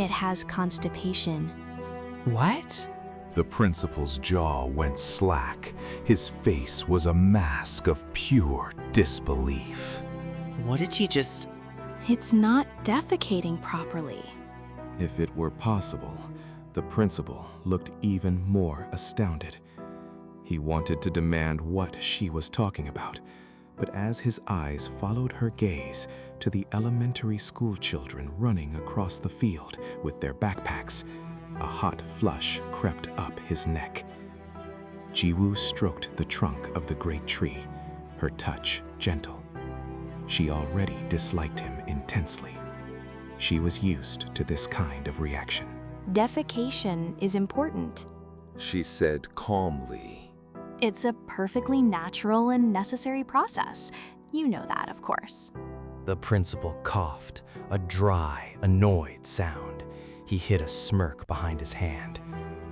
It has constipation. What? The principal's jaw went slack. His face was a mask of pure disbelief. What did she just... It's not defecating properly. If it were possible, the principal looked even more astounded. He wanted to demand what she was talking about, but as his eyes followed her gaze to the elementary school children running across the field with their backpacks, a hot flush crept up his neck. Jiwoo stroked the trunk of the great tree, her touch gentle. She already disliked him intensely. She was used to this kind of reaction. Defecation is important. She said calmly. It's a perfectly natural and necessary process. You know that, of course. The principal coughed, a dry, annoyed sound. He hid a smirk behind his hand.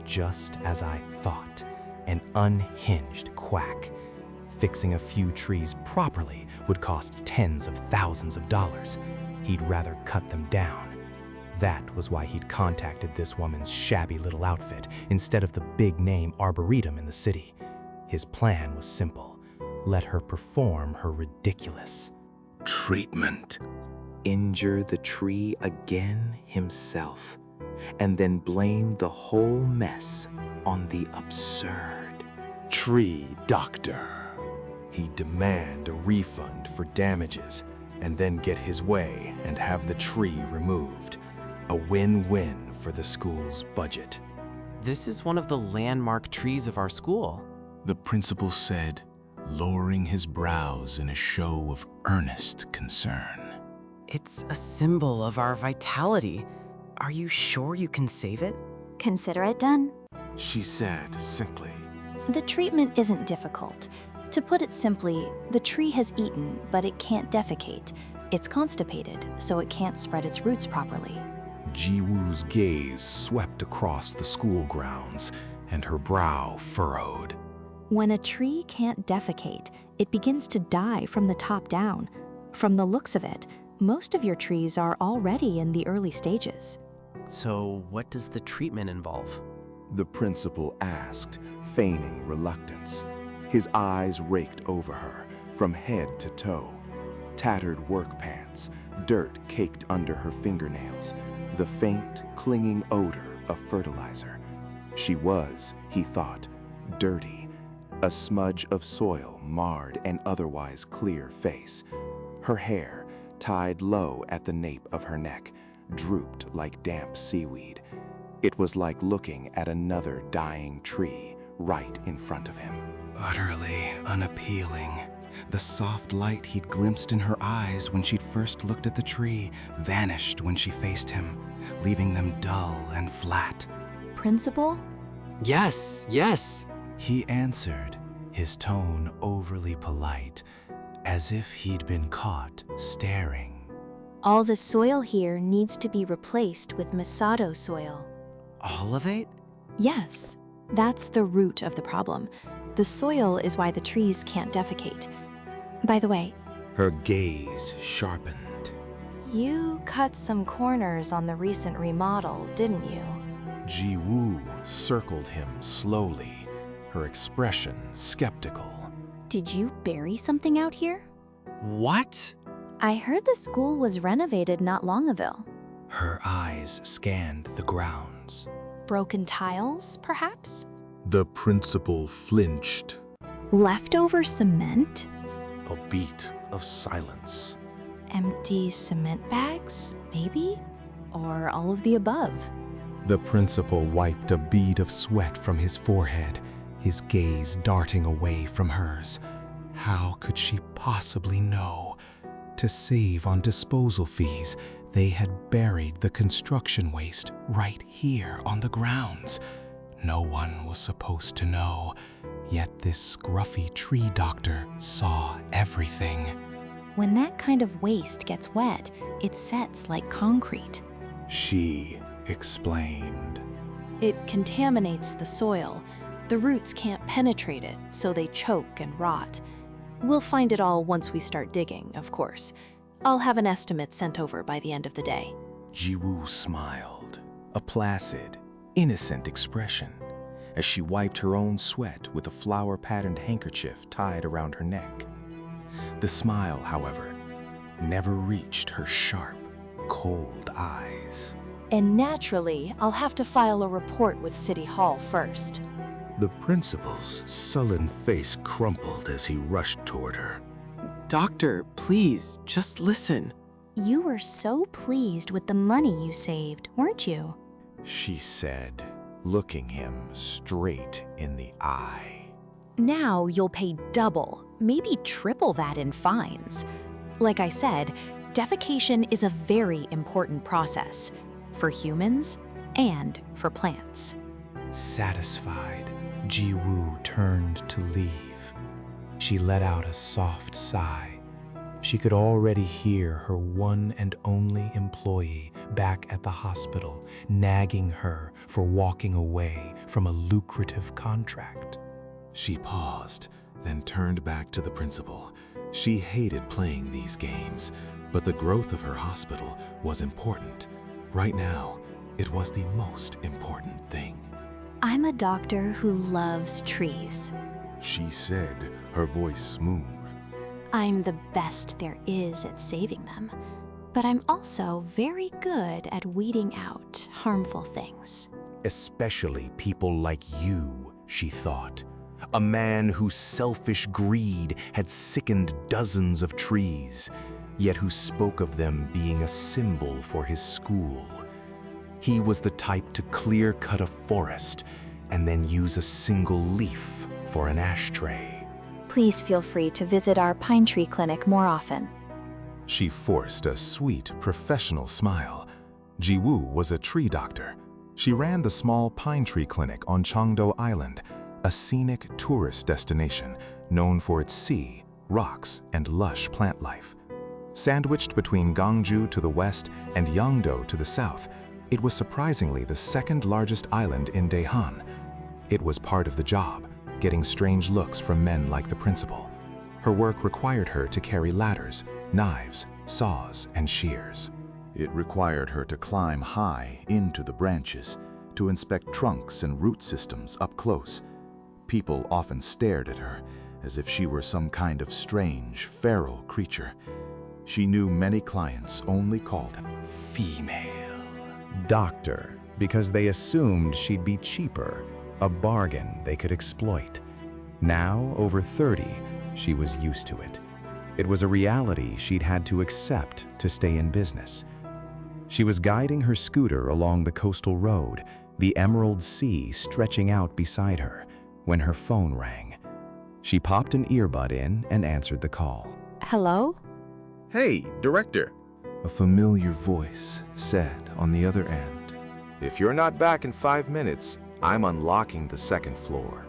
Just as I thought, an unhinged quack. Fixing a few trees properly would cost tens of thousands of dollars. He'd rather cut them down. That was why he'd contacted this woman's shabby little outfit instead of the big-name arboretum in the city. His plan was simple. Let her perform her ridiculous treatment. Injure the tree again himself, and then blame the whole mess on the absurd Tree doctor. He'd demand a refund for damages and then get his way and have the tree removed. A win-win for the school's budget. This is one of the landmark trees of our school. The principal said, lowering his brows in a show of earnest concern. It's a symbol of our vitality. Are you sure you can save it? Consider it done. She said simply. The treatment isn't difficult. To put it simply, the tree has eaten, but it can't defecate. It's constipated, so it can't spread its roots properly. Jiwoo's gaze swept across the school grounds, and her brow furrowed. When a tree can't defecate, it begins to die from the top down. From the looks of it, most of your trees are already in the early stages. So what does the treatment involve? The principal asked, feigning reluctance. His eyes raked over her, from head to toe. Tattered work pants, dirt caked under her fingernails, the faint, clinging odor of fertilizer. She was, he thought, dirty. A smudge of soil marred an otherwise clear face. Her hair, tied low at the nape of her neck, drooped like damp seaweed. It was like looking at another dying tree right in front of him. utterly unappealing. The soft light he'd glimpsed in her eyes when she'd first looked at the tree vanished when she faced him, leaving them dull and flat. Principal? Yes, yes. He answered, his tone overly polite, as if he'd been caught staring. All the soil here needs to be replaced with Masato soil. All of it? Yes, that's the root of the problem. The soil is why the trees can't defecate. By the way, Her gaze sharpened. you cut some corners on the recent remodel, didn't you? Ji-woo circled him slowly, her expression skeptical. Did you bury something out here? What? I heard the school was renovated not long ago. Her eyes scanned the grounds. Broken tiles, perhaps? The principal flinched. Leftover cement? A beat of silence. Empty cement bags, maybe? Or all of the above? The principal wiped a bead of sweat from his forehead, his gaze darting away from hers. How could she possibly know? To save on disposal fees, they had buried the construction waste right here on the grounds. No one was supposed to know, yet this scruffy tree doctor saw everything. When that kind of waste gets wet, it sets like concrete. She explained. It contaminates the soil. The roots can't penetrate it, so they choke and rot. We'll find it all once we start digging, of course. I'll have an estimate sent over by the end of the day. Jiwoo smiled, a placid, innocent expression, as she wiped her own sweat with a flower-patterned handkerchief tied around her neck. The smile, however, never reached her sharp, cold eyes. And naturally, I'll have to file a report with City Hall first. The principal's sullen face crumpled as he rushed toward her. Doctor, please, just listen. You were so pleased with the money you saved, weren't you? She said, looking him straight in the eye. Now you'll pay double, maybe triple that in fines. Like I said, defecation is a very important process for humans and for plants. Satisfied, Jiwoo turned to leave. She let out a soft sigh. She could already hear her one and only employee back at the hospital nagging her for walking away from a lucrative contract. She paused, then turned back to the principal. She hated playing these games, but the growth of her hospital was important. Right now, it was the most important thing. I'm a doctor who loves trees. She said, her voice smooth. I'm the best there is at saving them, but I'm also very good at weeding out harmful things. Especially people like you, she thought. A man whose selfish greed had sickened dozens of trees, yet who spoke of them being a symbol for his school. He was the type to clear-cut a forest and then use a single leaf for an ashtray. Please feel free to visit our pine tree clinic more often. She forced a sweet, professional smile. Jiwoo was a tree doctor. She ran the small pine tree clinic on Cheongdo Island, a scenic tourist destination known for its sea, rocks, and lush plant life. Sandwiched between Gwangju to the west and Yeongdo to the south, it was surprisingly the second largest island in Daehan. It was part of the job, getting strange looks from men like the principal. Her work required her to carry ladders, knives, saws, and shears. It required her to climb high into the branches, to inspect trunks and root systems up close. People often stared at her, as if she were some kind of strange, feral creature. She knew many clients only called her Female. Doctor, because they assumed she'd be cheaper, a bargain they could exploit. Now, over 30, she was used to it. It was a reality she'd had to accept to stay in business. She was guiding her scooter along the coastal road, the emerald sea stretching out beside her, when her phone rang. She popped an earbud in and answered the call. Hello? "Hey, Director," A familiar voice said on the other end. "if you're not back in 5 minutes, I'm unlocking the second floor."